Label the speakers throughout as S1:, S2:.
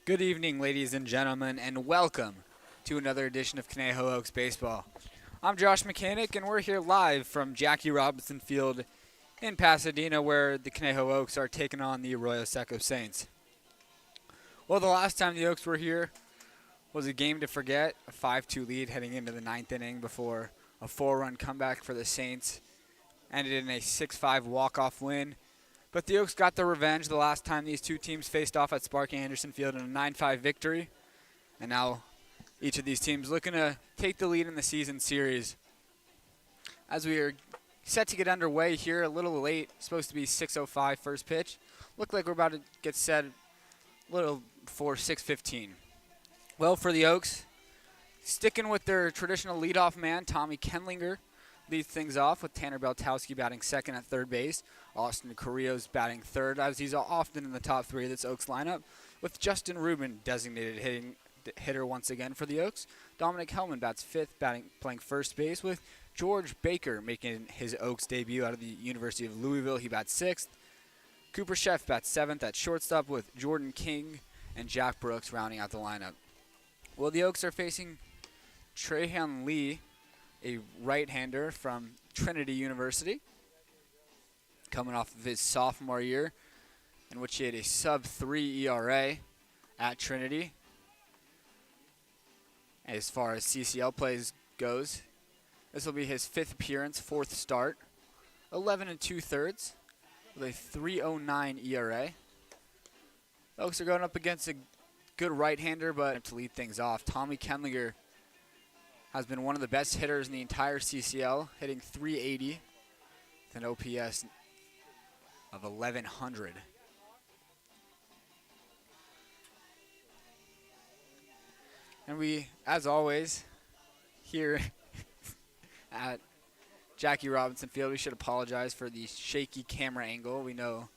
S1: Good evening, ladies and gentlemen, and welcome to another edition of Conejo Oaks Baseball. I'm Josh Mechanick, and we're here live from Jackie Robinson Field in Pasadena, where the Conejo Oaks are taking on the Arroyo Seco Saints. Well, the last time the Oaks were here was a game to forget, a 5-2 lead heading into the ninth inning before a 4-run comeback for the Saints ended in a 6-5 walk-off win. But the Oaks got their revenge the last time these two teams faced off at Sparky Anderson Field in a 9-5 victory. And now each of these teams looking to take the lead in the season series. As we are set to get underway here, a little late, supposed to be 6:05 first pitch. Look like we're about to get set a little before 6:15. Well, for the Oaks, sticking with their traditional leadoff man, Tommy Kenlinger leads things off with Tanner Beltowski batting second at third base. Austin Carrillo's batting third, as he's often in the top three of this Oaks lineup, with Justin Rubin designated hitter once again for the Oaks. Dominic Hellman bats fifth, playing first base, with George Baker making his Oaks debut out of the University of Louisville. He bats sixth. Cooper Sheff bats seventh at shortstop, with Jordan King and Jack Brooks rounding out the lineup. Well, the Oaks are facing Trahan Lee, a right-hander from Trinity University, coming off of his sophomore year, in which he had a sub-3 ERA at Trinity. As far as CCL plays goes, this will be his fifth appearance, fourth start, 11 2/3 with a 3.09 ERA. The Oaks are going up against a good right-hander, but to lead things off, Tommy Kenlinger has been one of the best hitters in the entire CCL, hitting .380 with an OPS of 1100. And we, as always, here at Jackie Robinson Field, we should apologize for the shaky camera angle. We know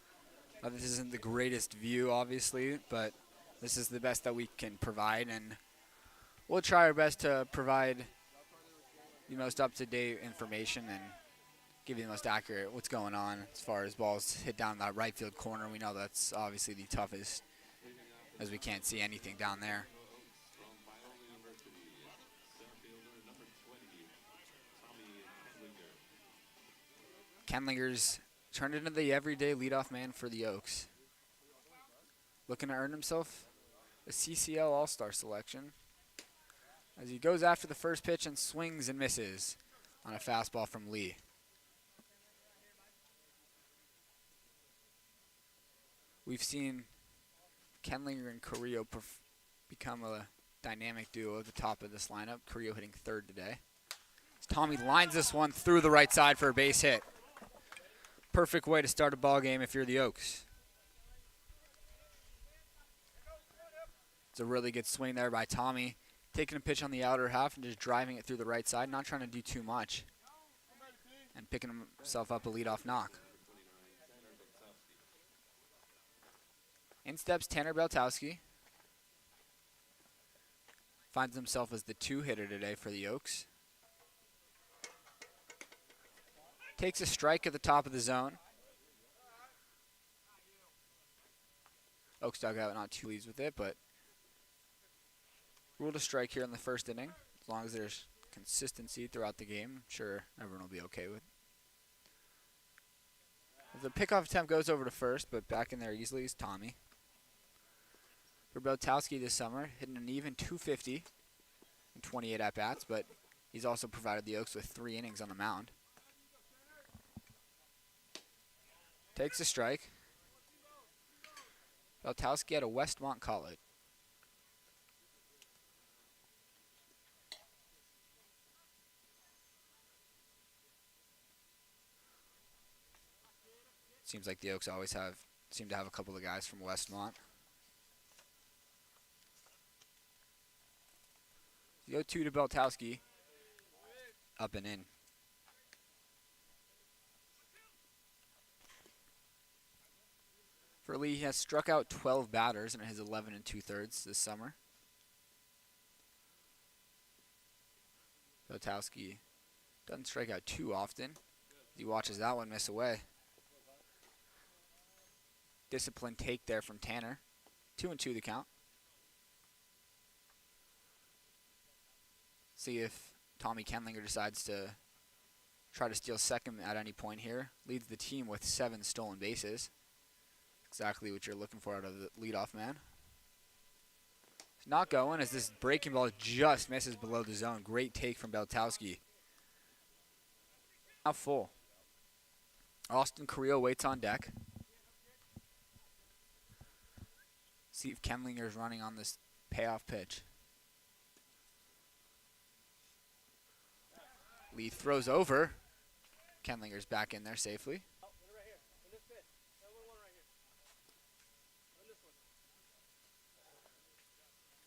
S1: this isn't the greatest view, obviously, but this is the best that we can provide, and we'll try our best to provide the most up-to-date information and give you the most accurate what's going on as far as balls hit down that right field corner. We know that's obviously the toughest, as we can't see anything down there. Kenlinger's turned into the everyday leadoff man for the Oaks, looking to earn himself a CCL All-Star selection, as he goes after the first pitch and swings and misses on a fastball from Lee. We've seen Kenlinger and Carrillo become a dynamic duo at the top of this lineup. Carrillo hitting third today. As Tommy lines this one through the right side for a base hit. Perfect way to start a ball game if you're the Oaks. It's a really good swing there by Tommy, taking a pitch on the outer half and just driving it through the right side, not trying to do too much, and picking himself up a leadoff knock. In steps Tanner Beltowski. Finds himself as the two-hitter today for the Oaks. Takes a strike at the top of the zone. Oaks dugout not too pleased with it, but ruled a strike here in the first inning. As long as there's consistency throughout the game, I'm sure everyone will be okay with. The pickoff attempt goes over to first, but back in there easily is Tommy. For Beltowski this summer, hitting an even .250 in 28 at-bats, but he's also provided the Oaks with 3 innings on the mound. Takes a strike. Beltowski out of Westmont College. Seems like the Oaks always seem to have a couple of guys from Westmont. The 0-2 to Beltowski. Up and in. For Lee, he has struck out 12 batters in his 11 2/3 this summer. Beltowski doesn't strike out too often. He watches that one miss away. Disciplined take there from Tanner. 2-2 the count. See if Tommy Kenlinger decides to try to steal second at any point here. Leads the team with 7 stolen bases. Exactly what you're looking for out of the leadoff man. It's not going as this breaking ball just misses below the zone. Great take from Beltowski. Now full. Austin Carrillo waits on deck. See if Kenlinger's running on this payoff pitch. Lee throws over. Kenlinger's back in there safely.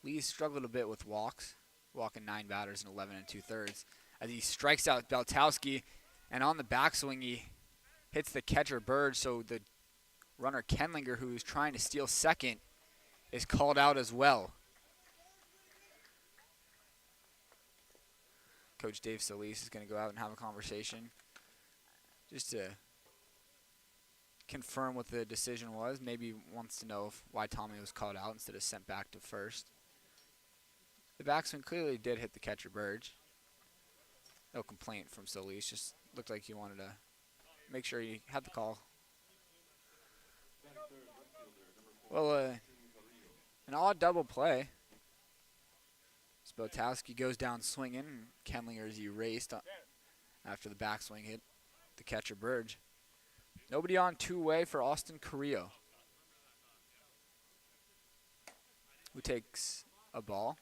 S1: Lee struggled a bit with walks, walking 9 batters in 11 2/3. As he strikes out Beltowski, and on the backswing he hits the catcher Bird, so the runner Kenlinger, who's trying to steal second, is called out as well. Coach Dave Solis is going to go out and have a conversation just to confirm what the decision was. Maybe wants to know why Tommy was called out instead of sent back to first. The backswing clearly did hit the catcher Burge. No complaint from Solis, just looked like he wanted to make sure he had the call. Well, an odd double play. Spotowski goes down swinging, and Kenlinger is erased after the backswing hit the catcher Burge. Nobody on two-way for Austin Carrillo, who takes a ball.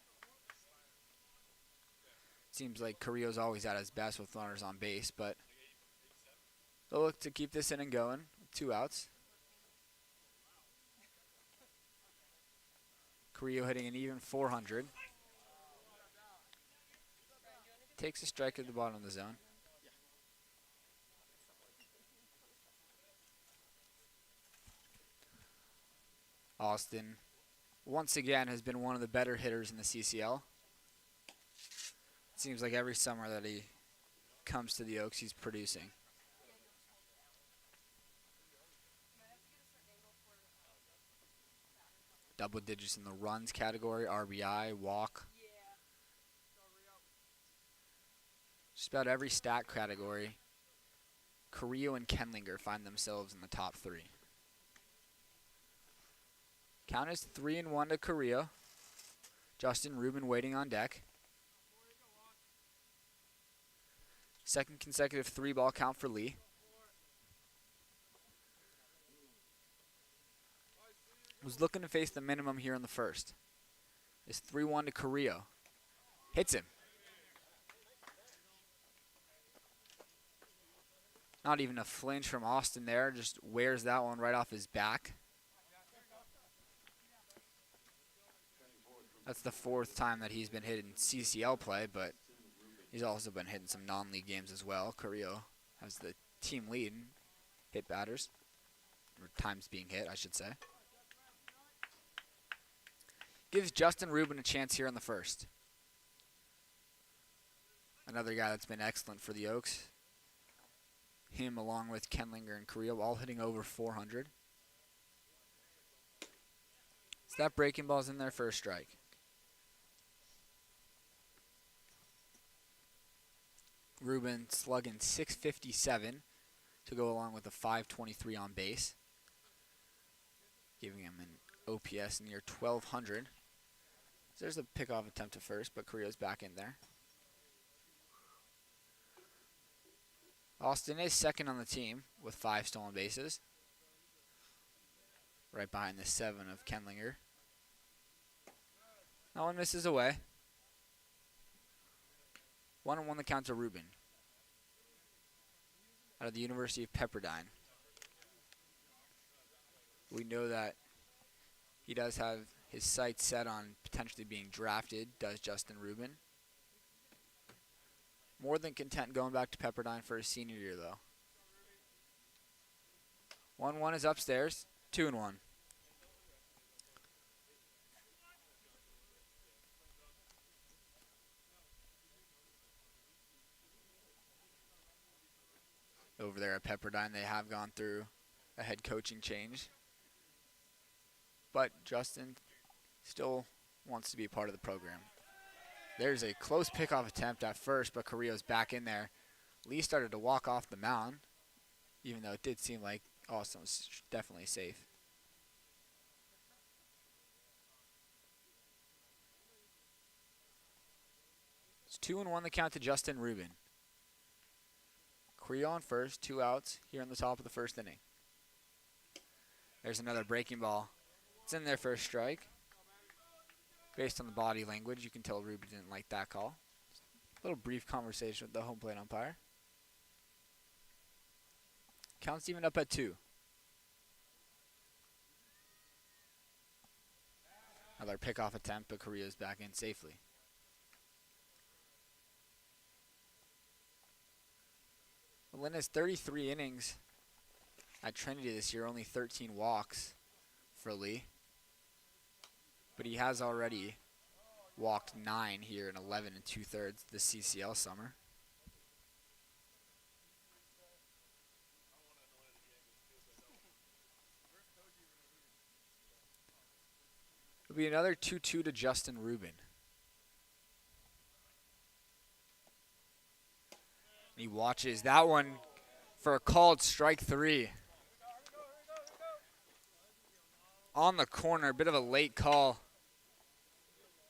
S1: Seems like Carrillo's always at his best with runners on base, but they'll look to keep this inning going with 2 outs. Carrillo hitting an even .400. Takes a strike at the bottom of the zone. Austin, once again, has been one of the better hitters in the CCL. It seems like every summer that he comes to the Oaks, he's producing. Double digits in the runs category, RBI, walk. Just about every stat category, Carrillo and Kenlinger find themselves in the top 3. Count is 3-1 to Carrillo. Justin Rubin waiting on deck. Second consecutive 3-ball count for Lee. Was looking to face the minimum here in the first. It's 3-1 to Carrillo. Hits him. Not even a flinch from Austin there. Just wears that one right off his back. That's the 4th time that he's been hit in CCL play, but he's also been hitting some non-league games as well. Carrillo has the team lead in hit batters, or times being hit, I should say. Gives Justin Rubin a chance here in the first. Another guy that's been excellent for the Oaks. Him along with Kenlinger and Carrillo all hitting over .400. So that breaking ball's in there for a strike. Rubin slugging .657 to go along with a .523 on base, giving him an OPS near 1,200. So there's a pickoff attempt to first, but Carrillo's back in there. Austin is second on the team with 5 stolen bases, right behind the 7 of Kenlinger. That one misses away. 1-1 the count to Rubin out of the University of Pepperdine. We know that he does have his sights set on potentially being drafted, does Justin Rubin. More than content going back to Pepperdine for his senior year, though. 1-1 is upstairs, 2-1. Over there at Pepperdine, they have gone through a head coaching change. But Justin still wants to be a part of the program. There's a close pickoff attempt at first, but Carrillo's back in there. Lee started to walk off the mound, even though it did seem like Austin was definitely safe. It's 2-1 the count to Justin Rubin. Carrillo on first, 2 outs here in the top of the first inning. There's another breaking ball. It's in there for a strike. Based on the body language, you can tell Rubin didn't like that call. A little brief conversation with the home plate umpire. Count's even up at 2. Another pickoff attempt, but Carrillo's back in safely. Lynn has 33 innings at Trinity this year, only 13 walks for Lee. But he has already walked 9 here in 11 2/3 this CCL summer. It'll be another 2-2 to Justin Rubin. He watches that one for a called strike 3. On the corner, a bit of a late call.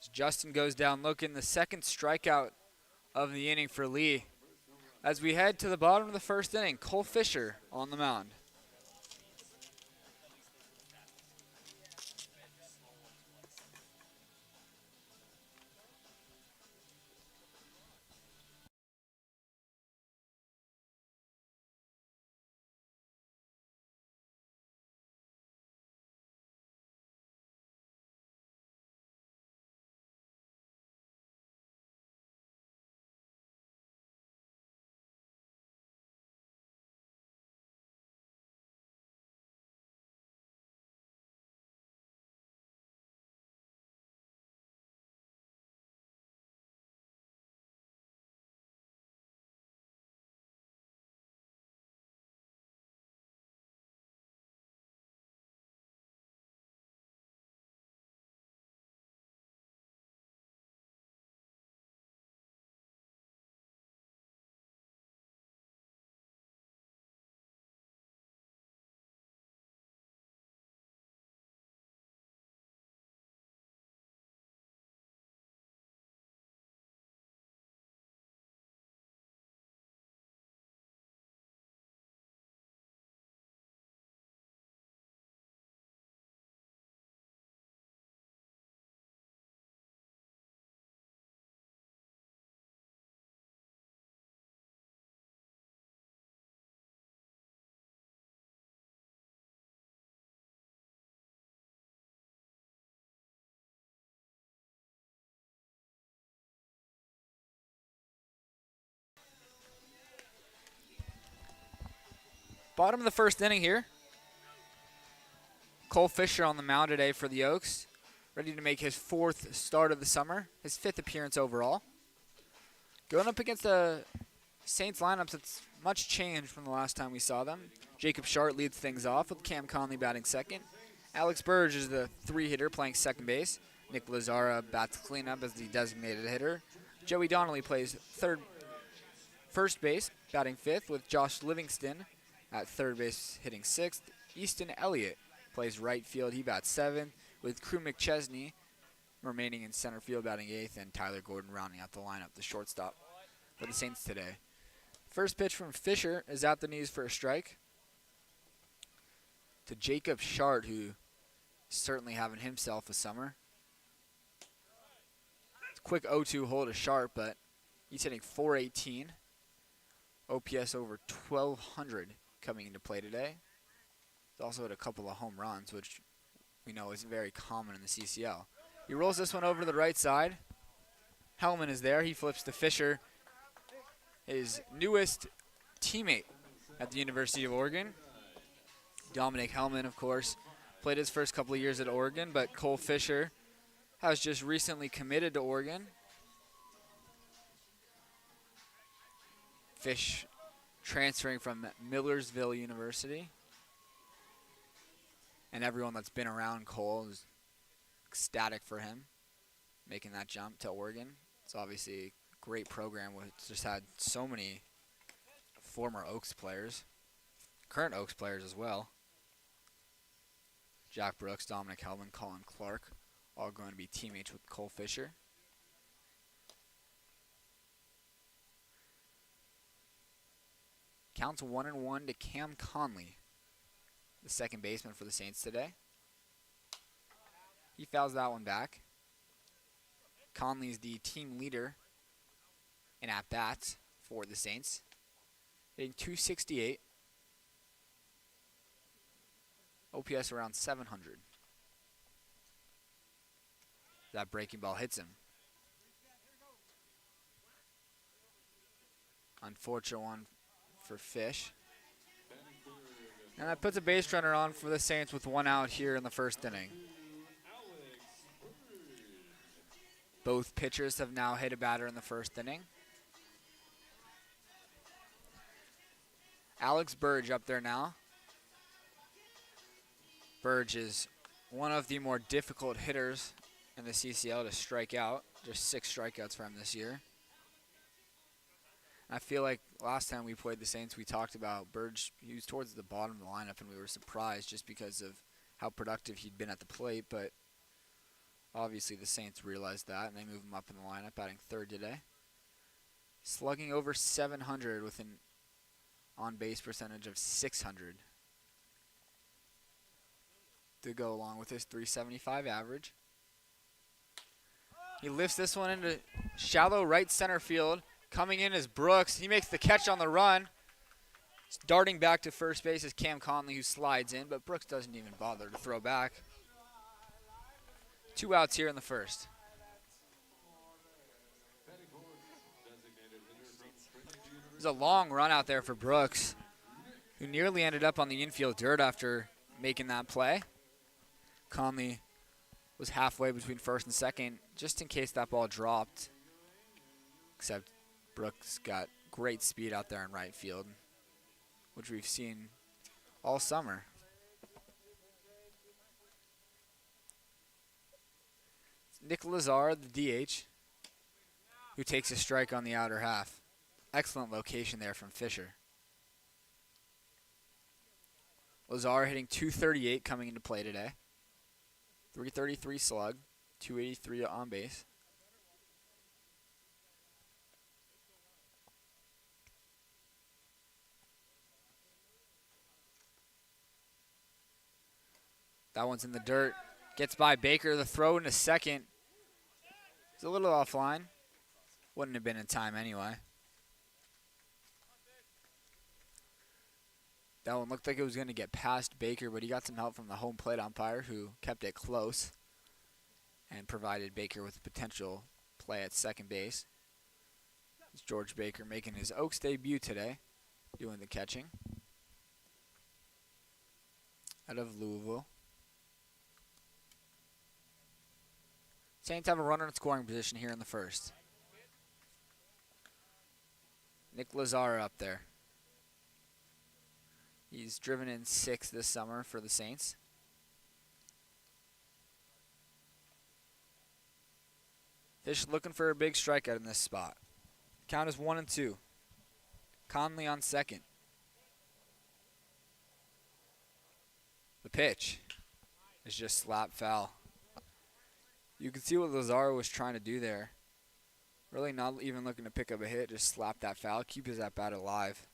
S1: As Justin goes down looking, the second strikeout of the inning for Lee. As we head to the bottom of the first inning, Cole Fisher on the mound. Bottom of the first inning here. Cole Fisher on the mound today for the Oaks. Ready to make his 4th start of the summer. His 5th appearance overall. Going up against the Saints lineups, it's much changed from the last time we saw them. Jacob Shart leads things off with Cam Conley batting second. Alex Burge is the 3-hitter playing second base. Nick Lazara bats cleanup as the designated hitter. Joey Donnelly plays first base, batting 5th, with Josh Livingston at third base hitting 6th. Easton Elliott plays right field. He bats 7th, with Crew McChesney remaining in center field batting 8th, and Tyler Gordon rounding out the lineup, the shortstop for the Saints today. First pitch from Fisher is at the knees for a strike to Jacob Shart, who is certainly having himself a summer. It's a quick 0-2 hold to Shart, but he's hitting .418. OPS over 1,200 coming into play today. He's also had a couple of home runs, which we know is very common in the CCL. He rolls this one over to the right side. Hellman is there. He flips to Fisher, his newest teammate at the University of Oregon. Dominic Hellman, of course, played his first couple of years at Oregon, but Cole Fisher has just recently committed to Oregon. Fish transferring from Millersville University. And everyone that's been around Cole is ecstatic for him, making that jump to Oregon. It's obviously a great program which just had so many former Oaks players, current Oaks players as well. Jack Brooks, Dominic Hellman, Colin Clark, all going to be teammates with Cole Fisher. Counts 1-1 to Cam Conley, the second baseman for the Saints today. He fouls that one back. Conley's the team leader in at-bats for the Saints, hitting .268. OPS around 700. That breaking ball hits him. Unfortunate one for Fish. And that puts a base runner on for the Saints with one out here in the first inning. Both pitchers have now hit a batter in the first inning. Alex Burge up there now. Burge is one of the more difficult hitters in the CCL to strike out. Just 6 strikeouts for him this year. I feel like last time we played the Saints, we talked about Burge. He was towards the bottom of the lineup, and we were surprised just because of how productive he'd been at the plate. But obviously the Saints realized that, and they moved him up in the lineup, batting third today. Slugging over 700 with an on-base percentage of 600. To go along with his .375 average. He lifts this one into shallow right center field. Coming in is Brooks. He makes the catch on the run. Darting back to first base is Cam Conley, who slides in, but Brooks doesn't even bother to throw back. 2 outs here in the first. There's a long run out there for Brooks, who nearly ended up on the infield dirt after making that play. Conley was halfway between first and second, just in case that ball dropped. Except Brooks got great speed out there in right field, which we've seen all summer. Nick Lazar, the DH, who takes a strike on the outer half. Excellent location there from Fisher. Lazar hitting .238 coming into play today. .333 slug, .283 on base. That one's in the dirt. Gets by Baker. The throw into second. It's a little offline. Wouldn't have been in time anyway. That one looked like it was going to get past Baker, but he got some help from the home plate umpire, who kept it close and provided Baker with a potential play at second base. It's George Baker making his Oaks debut today, doing the catching out of Louisville. Saints have a runner in scoring position here in the first. Nick Lazar up there. He's driven in 6 this summer for the Saints. Fish looking for a big strikeout in this spot. Count is 1-2. Conley on second. The pitch is just slap foul. You can see what Lazaro was trying to do there. Really not even looking to pick up a hit, just slap that foul, keep his at-bat alive.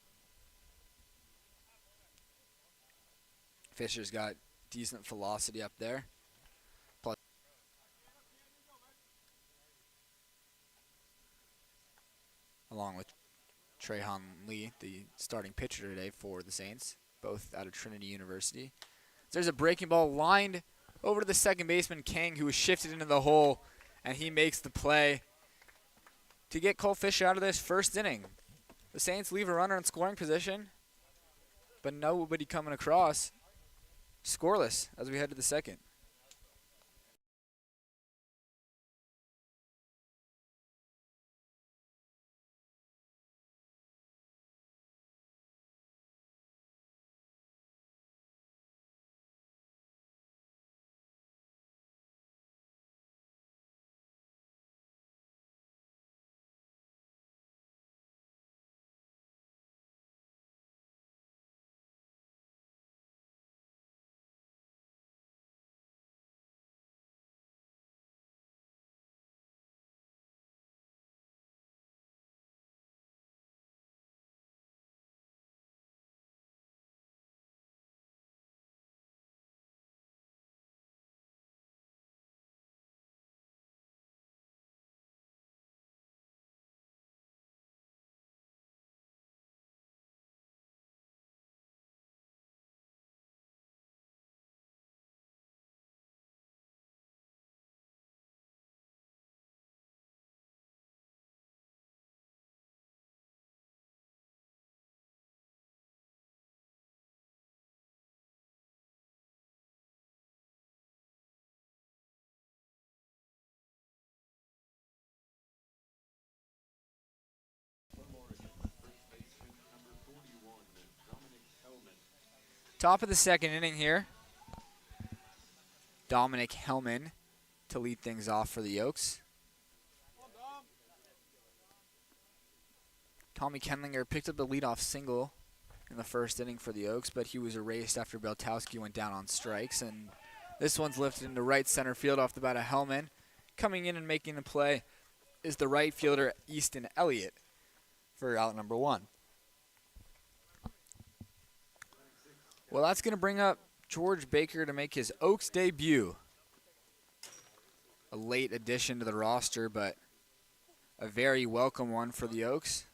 S1: Fisher's got decent velocity up there. Plus, along with Trahan Lee, the starting pitcher today for the Saints, both out of Trinity University. There's a breaking ball lined over to the second baseman, Kang, who was shifted into the hole, and he makes the play to get Cole Fisher out of this first inning. The Saints leave a runner in scoring position, but nobody coming across. Scoreless as we head to the second. Top of the second inning here. Dominic Hellman to lead things off for the Oaks. Tommy Kenlinger picked up the leadoff single in the first inning for the Oaks, but he was erased after Beltowski went down on strikes. And this one's lifted into right center field off the bat of Hellman. Coming in and making the play is the right fielder Easton Elliott for out number 1. Well, that's going to bring up George Baker to make his Oaks debut. A late addition to the roster, but a very welcome one for the Oaks.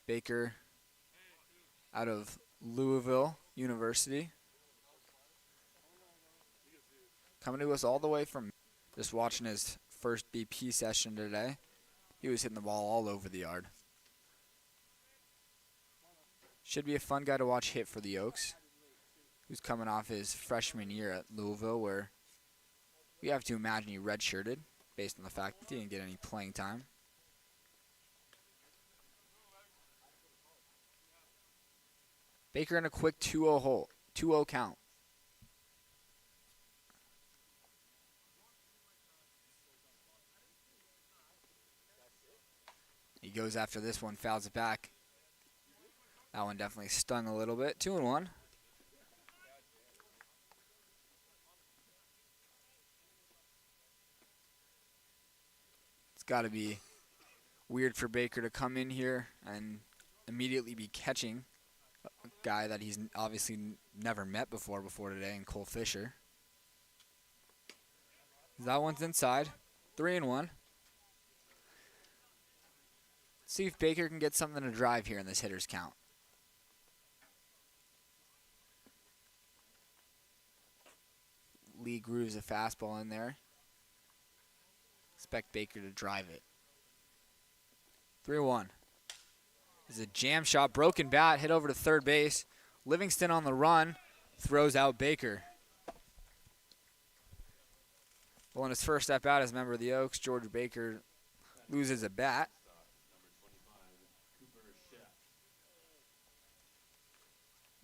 S1: Baker out of Louisville University. Coming to us all the way from just watching his first BP session today. He was hitting the ball all over the yard. Should be a fun guy to watch hit for the Oaks, who's coming off his freshman year at Louisville, where we have to imagine he redshirted based on the fact that he didn't get any playing time. Baker in a quick 2-0 count. He goes after this one, fouls it back. That one definitely stung a little bit. 2-1. It's got to be weird for Baker to come in here and immediately be catching a guy that he's obviously never met before today in Cole Fisher. That one's inside. 3-1. See if Baker can get something to drive here in this hitter's count. Lee grooves a fastball in there. Expect Baker to drive it. 3-1. This is a jam shot, broken bat, hit over to third base. Livingston on the run, throws out Baker. Well, in his first at bat as a member of the Oaks, George Baker loses a bat.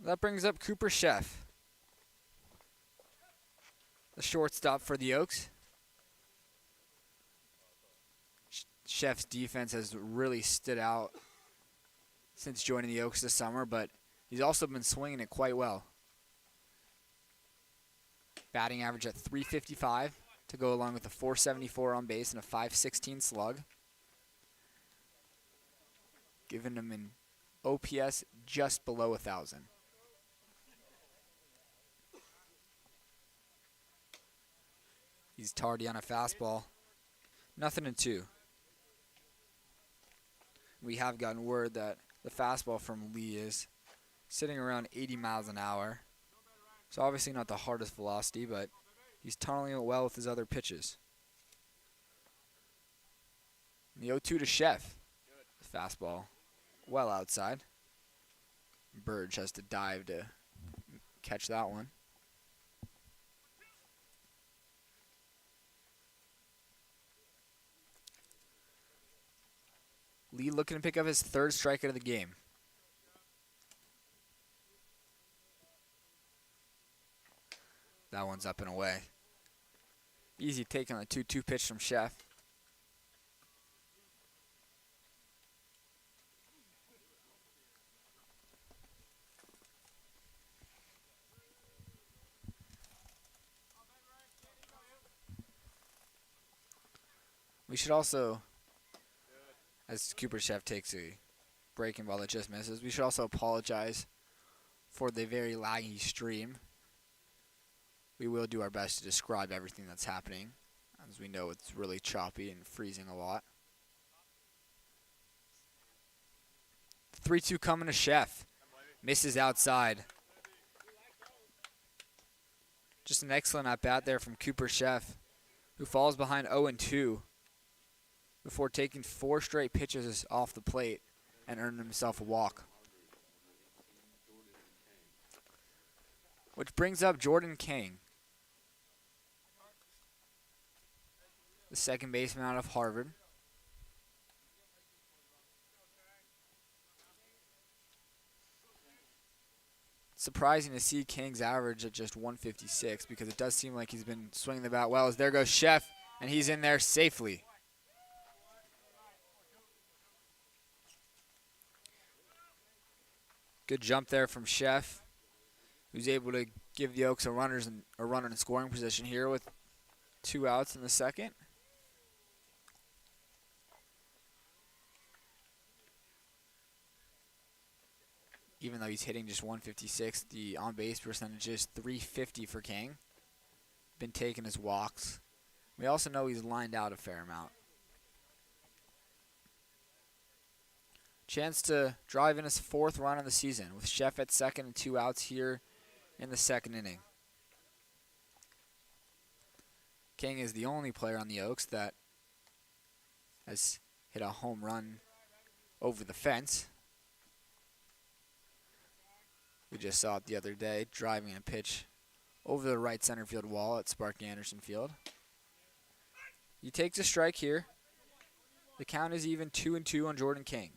S1: That brings up Cooper Sheff, the shortstop for the Oaks. Sheff's defense has really stood out since joining the Oaks this summer, but he's also been swinging it quite well. Batting average at .355 to go along with a .474 on base and a .516 slug. Giving him an OPS just below 1,000. He's tardy on a fastball. 0-2. We have gotten word that the fastball from Lee is sitting around 80 miles an hour. So obviously not the hardest velocity, but he's tunneling it well with his other pitches. And the 0-2 to Sheff. The fastball well outside. Burge has to dive to catch that one. Lee looking to pick up his third strikeout of the game. That one's up and away. Easy take on the 2-2 pitch from Sheff. We should also, as Cooper Sheff takes a breaking ball that just misses, we should also apologize for the very laggy stream. We will do our best to describe everything that's happening, as we know it's really choppy and freezing a lot. 3-2 coming to Sheff. Misses outside. Just an excellent at-bat there from Cooper Sheff, who falls behind 0-2 before taking 4 straight pitches off the plate and earning himself a walk. Which brings up Jordan King, the second baseman out of Harvard. surprising to see King's average at just 156 because it does seem like he's been swinging the bat well. As there goes Chef, and he's in there safely. Good jump there from Chef, who's able to give the Oaks a runner in scoring position here with 2 outs in the second. Even though he's hitting just 156, the on-base percentage is .350 for King. Been taking his walks. We also know he's lined out a fair amount. Chance to drive in his 4th run of the season with Chef at second and 2 outs here in the second inning. King is the only player on the Oaks that has hit a home run over the fence. We just saw it the other day, driving a pitch over the right center field wall at Sparky Anderson Field. He takes a strike here. The count is even 2-2 on Jordan King.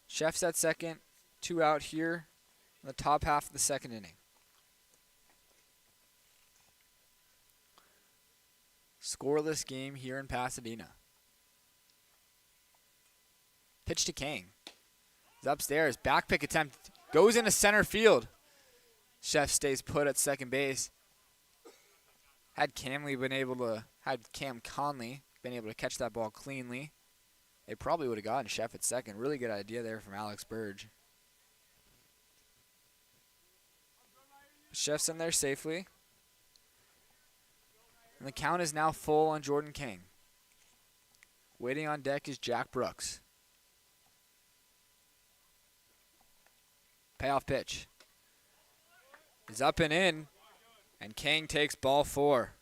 S1: Chef's at second, 2 out here in the top half of the second inning. Scoreless game here in Pasadena. Pitch to King. He's upstairs. Back pick attempt. Goes into center field. Chef stays put at second base. Had Cam Conley been able to catch that ball cleanly, they probably would have gotten Chef at second. Really good idea there from Alex Burge. Chef's in there safely. And the count is now full on Jordan King. Waiting on deck is Jack Brooks. Payoff pitch is up and in, and King takes ball 4.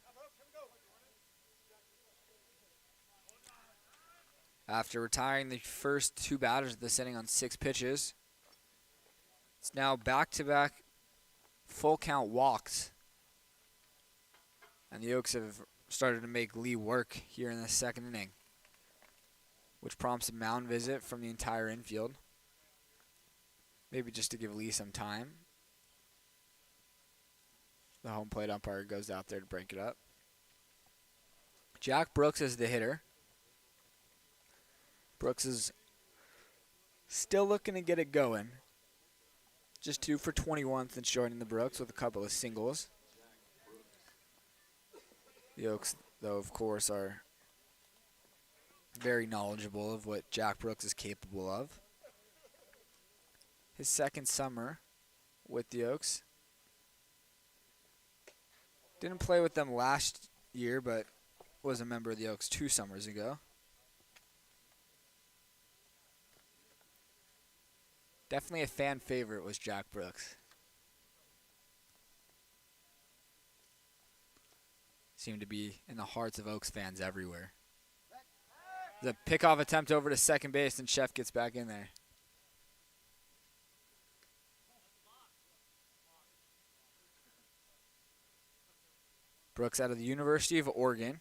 S1: After retiring the first 2 batters of this inning on 6 pitches, it's now back-to-back full count walks. And the Oaks have started to make Lee work here in the second inning, which prompts a mound visit from the entire infield. Maybe just to give Lee some time. The home plate umpire goes out there to break it up. Jack Brooks is the hitter. Brooks is still looking to get it going. Just 2 for 21 since joining the Brooks with a couple of singles. The Oaks, though, of course, are very knowledgeable of what Jack Brooks is capable of. His second summer with the Oaks. Didn't play with them last year, but was a member of the Oaks 2 summers ago. Definitely a fan favorite was Jack Brooks. Seemed to be in the hearts of Oaks fans everywhere. The pickoff attempt over to second base, and Chef gets back in there. Brooks out of the University of Oregon.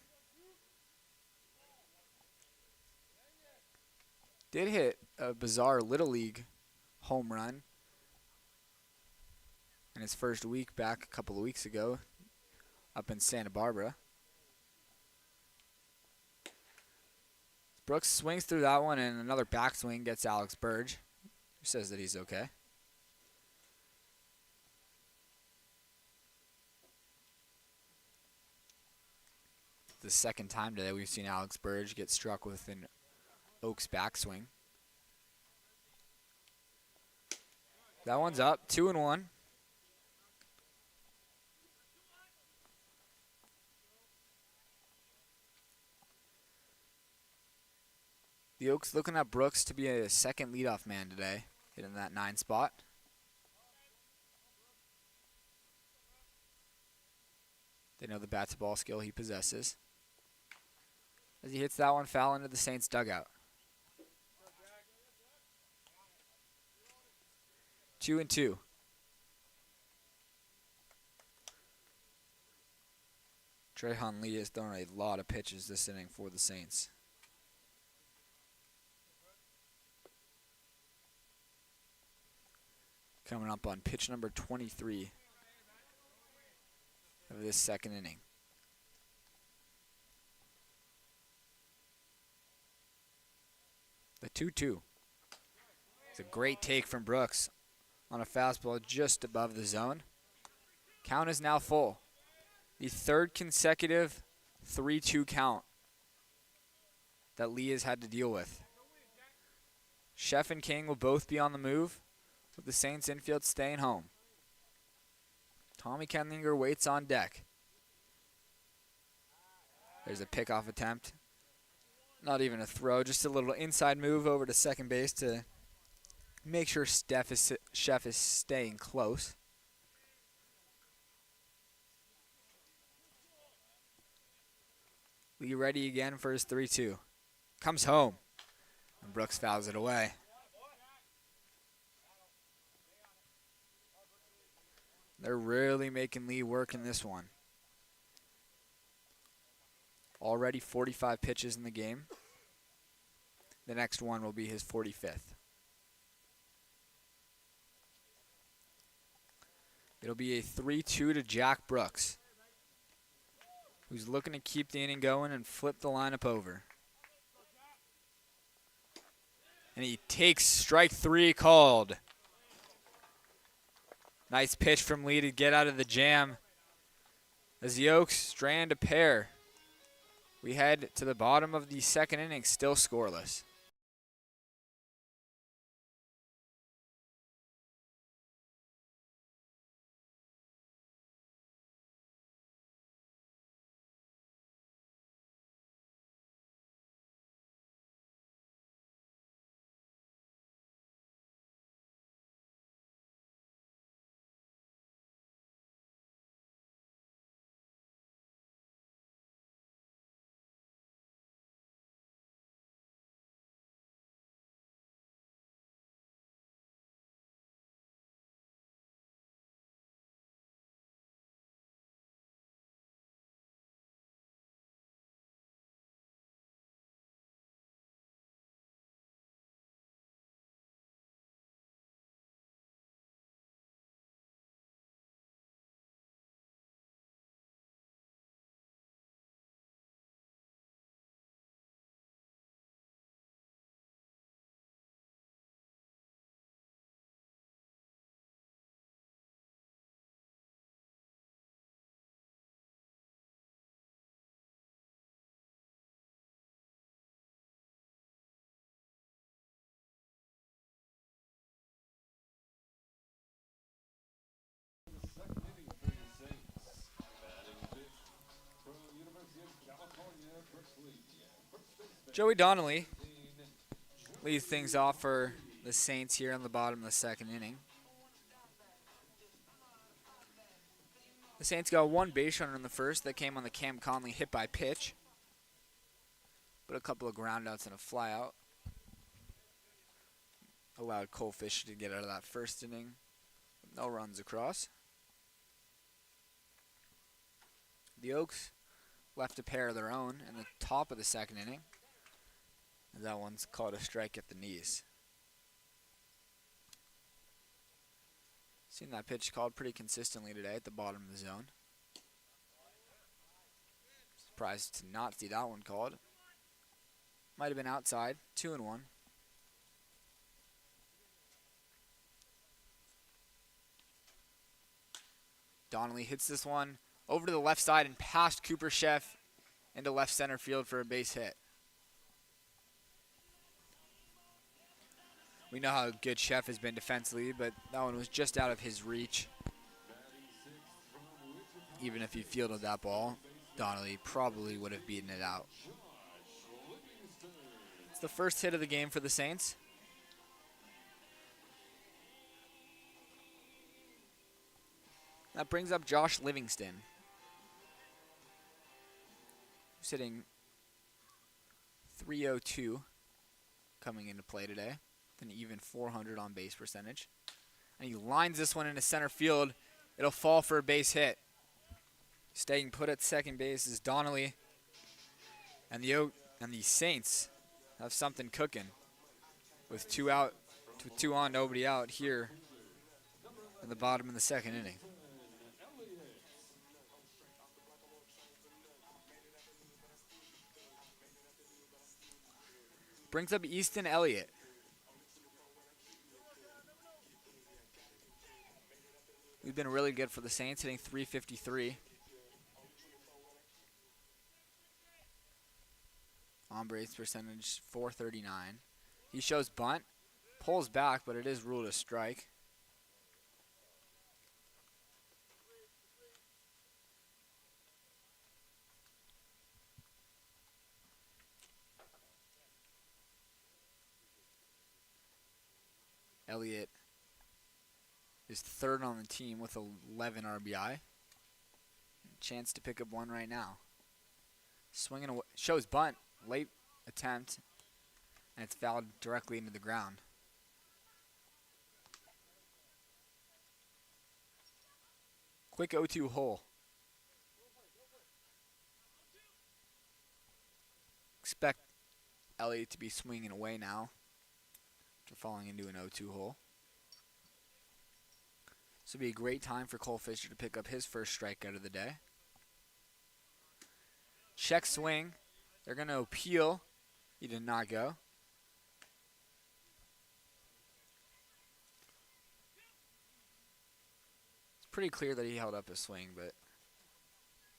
S1: Did hit a bizarre Little League home run in his first week back a couple of weeks ago up in Santa Barbara. Brooks swings through that one, and another backswing gets Alex Burge, who says that he's okay. The second time today we've seen Alex Burge get struck with an Oaks backswing. That one's up, 2-1. The Oaks looking at Brooks to be a second leadoff man today, hitting that 9 spot. They know the bat-to-ball skill he possesses. As he hits that one foul into the Saints dugout. 2-2. Trehan Lee has thrown a lot of pitches this inning for the Saints. Coming up on pitch number 23 of this second inning. The 2-2. It's a great take from Brooks on a fastball just above the zone. Count is now full. The third consecutive 3-2 count that Lee has had to deal with. Sheff and King will both be on the move, with the Saints infield staying home. Tommy Kenlinger waits on deck. There's a pickoff attempt. Not even a throw, just a little inside move over to second base to make sure Sheff is staying close. Lee ready again for his 3-2. Comes home, and Brooks fouls it away. They're really making Lee work in this one. Already 45 pitches in the game. The next one will be his 45th. It'll be a 3-2 to Jack Brooks, who's looking to keep the inning going and flip the lineup over. And he takes strike 3 called. Nice pitch from Lee to get out of the jam as the Oaks strand a pair. We head to the bottom of the second inning, still scoreless. Joey Donnelly leads things off for the Saints here on the bottom of the second inning. The Saints got one base runner in the first that came on the Cam Conley hit by pitch, but a couple of groundouts and a flyout allowed Cole Fisher to get out of that first inning with no runs across. The Oaks left a pair of their own in the top of the second inning. That one's called a strike at the knees. Seen that pitch called pretty consistently today at the bottom of the zone. Surprised to not see that one called. Might have been outside, 2-1. Donnelly hits this one over to the left side and past Cooper Sheff into left center field for a base hit. We know how good Sheff has been defensively, but that one was just out of his reach. Even if he fielded that ball, Donnelly probably would have beaten it out. It's the first hit of the game for the Saints. That brings up Josh Livingston, who's hitting .302 coming into play today. An even 400 on base percentage. And he lines this one into center field. It'll fall for a base hit. Staying put at second base is Donnelly. And the Saints have something cooking. With two on, nobody out here in the bottom of the second inning. Brings up Easton Elliott. We've been really good for the Saints, hitting .353. On base percentage, .439. He shows bunt, pulls back, but it is ruled a strike. Elliott is third on the team with 11 RBI. Chance to pick up one right now. Swinging away, shows bunt, late attempt, and it's fouled directly into the ground. Quick 0-2 hole. Expect Elliott to be swinging away now after falling into an 0-2 hole. This would be a great time for Cole Fisher to pick up his first strikeout of the day. Check swing. They're going to appeal. He did not go. It's pretty clear that he held up his swing, but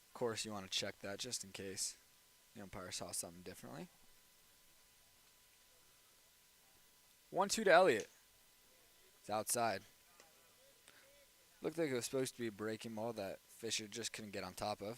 S1: of course you want to check that just in case the umpire saw something differently. 1-2 to Elliott. It's outside. Looked like it was supposed to be a breaking ball that Fisher just couldn't get on top of.